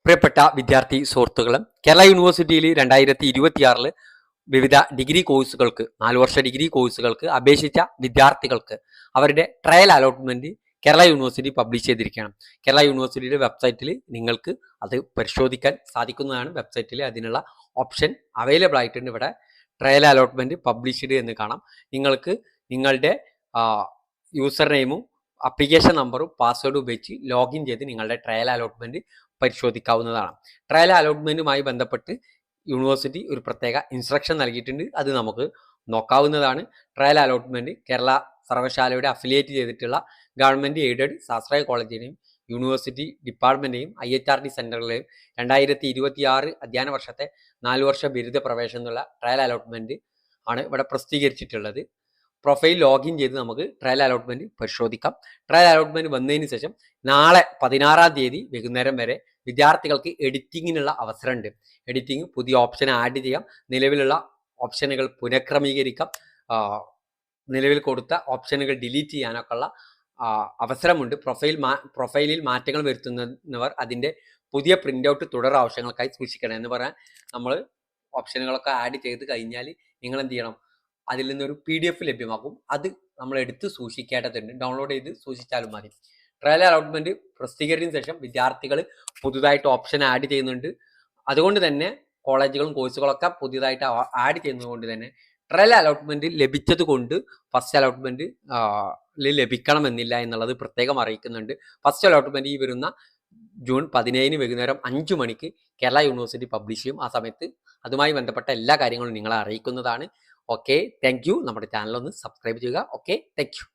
പ്രിയപ്പെട്ട വിദ്യാർത്ഥി സുഹൃത്തുക്കളും, കേരള യൂണിവേഴ്സിറ്റിയിൽ 2026 വിവിധ ഡിഗ്രി കോഴ്സുകൾക്ക് 4 വർഷ ഡിഗ്രി കോഴ്സുകൾക്ക് അപേക്ഷിച്ച വിദ്യാർത്ഥികൾക്ക് അവരുടെ trial allotment Kerala university publish ചെയ്തിരിക്കുകയാണ്. കേരള യൂണിവേഴ്സിറ്റിയുടെ വെബ്സൈറ്റിൽ നിങ്ങൾക്ക് അത് പരിശോധിക്കാൻ സാധിക്കുന്നതാണ്. വെബ്സൈറ്റിൽ അതിനുള്ള ഓപ്ഷൻ അവൈലബിൾ ആയിട്ടുണ്ട്. ഇവിടെ ട്രയൽ അലോട്ട്മെന്റ് പബ്ലിഷ്ഡ് എന്ന് കാണാം. നിങ്ങൾക്ക് നിങ്ങളുടെ യൂസർ നെയിമും അപ്ലിക്കേഷൻ നമ്പറും പാസ്വേഡും ഉപയോഗിച്ച് ലോഗിൻ ചെയ്ത് നിങ്ങളുടെ ട്രയൽ അലോട്ട്മെന്റ് പരിശോധിക്കാവുന്നതാണ്. ട്രയൽ അലോട്ട്മെന്റുമായി ബന്ധപ്പെട്ട് യൂണിവേഴ്സിറ്റി ഒരു പ്രത്യേക ഇൻസ്ട്രക്ഷൻ നൽകിയിട്ടുണ്ട്. അത് നമുക്ക് നോക്കാവുന്നതാണ്. ട്രയൽ അലോട്ട്മെന്റ് കേരള സർവകലാശാലയുടെ അഫിലിയേറ്റ് ചെയ്തിട്ടുള്ള ഗവൺമെന്റ് എയ്ഡഡ് സ്വാശ്രയ കോളേജിനെയും യൂണിവേഴ്സിറ്റി ഡിപ്പാർട്ട്മെന്റിനെയും IHRD സെന്ററിലെയും 2026 അധ്യയന വർഷത്തെ 4 വർഷ ബിരുദ പ്രവേശനത്തിനുള്ള ട്രയൽ അലോട്ട്മെന്റ് ആണ് ഇവിടെ പ്രസിദ്ധീകരിച്ചിട്ടുള്ളത്. പ്രൊഫൈൽ ലോഗിൻ ചെയ്ത് നമുക്ക് ട്രയൽ അലോട്ട്മെന്റ് പരിശോധിക്കാം. ട്രയൽ അലോട്ട്മെന്റ് വന്നതിന് ശേഷം നാളെ 16-ാം തീയതി വൈകുന്നേരം വരെ വിദ്യാർത്ഥികൾക്ക് എഡിറ്റിങ്ങിനുള്ള അവസരമുണ്ട്. എഡിറ്റിംഗ് പുതിയ ഓപ്ഷൻ ആഡ് ചെയ്യാം, നിലവിലുള്ള ഓപ്ഷനുകൾ പുനഃക്രമീകരിക്കാം, നിലവിൽ കൊടുത്ത ഓപ്ഷനുകൾ ഡിലീറ്റ് ചെയ്യാനൊക്കെ ഉള്ള അവസരമുണ്ട്. പ്രൊഫൈലിൽ മാറ്റങ്ങൾ വരുത്തുന്നവർ അതിൻ്റെ പുതിയ പ്രിന്റ് ഔട്ട് തുടർ ആവശ്യങ്ങൾക്കായി സൂക്ഷിക്കണം എന്ന് പറയാൻ നമ്മൾ ഓപ്ഷനുകളൊക്കെ ആഡ് ചെയ്ത് കഴിഞ്ഞാൽ നിങ്ങൾ എന്ത് ചെയ്യണം, അതിൽ നിന്നൊരു PDF ലഭ്യമാക്കും. അത് നമ്മൾ എടുത്ത് സൂക്ഷിക്കേണ്ടതുണ്ട്. ഡൗൺലോഡ് ചെയ്ത് സൂക്ഷിച്ചാലും മതി. ട്രയൽ അലോട്ട്മെന്റ് പ്രസിദ്ധീകരിച്ചതിന് ശേഷം വിദ്യാർത്ഥികൾ പുതുതായിട്ട് ഓപ്ഷൻ ആഡ് ചെയ്യുന്നുണ്ട്. അതുകൊണ്ട് തന്നെ കോളേജുകളും കോഴ്സുകളൊക്കെ പുതിയതായിട്ട് ആഡ് ചെയ്യുന്നത് കൊണ്ട് തന്നെ ട്രയൽ അലോട്ട്മെന്റ് ലഭിച്ചത് കൊണ്ട് ഫസ്റ്റ് അലോട്ട്മെന്റ് ലഭിക്കണമെന്നില്ല എന്നുള്ളത് പ്രത്യേകം അറിയിക്കുന്നുണ്ട്. ഫസ്റ്റ് അലോട്ട്മെന്റ് ഈ വരുന്ന ജൂൺ 17 വൈകുന്നേരം 5 മണിക്ക് കേരള യൂണിവേഴ്സിറ്റി പബ്ലിഷ് ചെയ്യും. ആ സമയത്ത് അതുമായി ബന്ധപ്പെട്ട എല്ലാ കാര്യങ്ങളും നിങ്ങളെ അറിയിക്കുന്നതാണ്. Okay, thank you. നമ്മുടെ ചാനൽ ഒന്ന് സബ്സ്ക്രൈബ് ചെയ്യുക. Okay, thank U.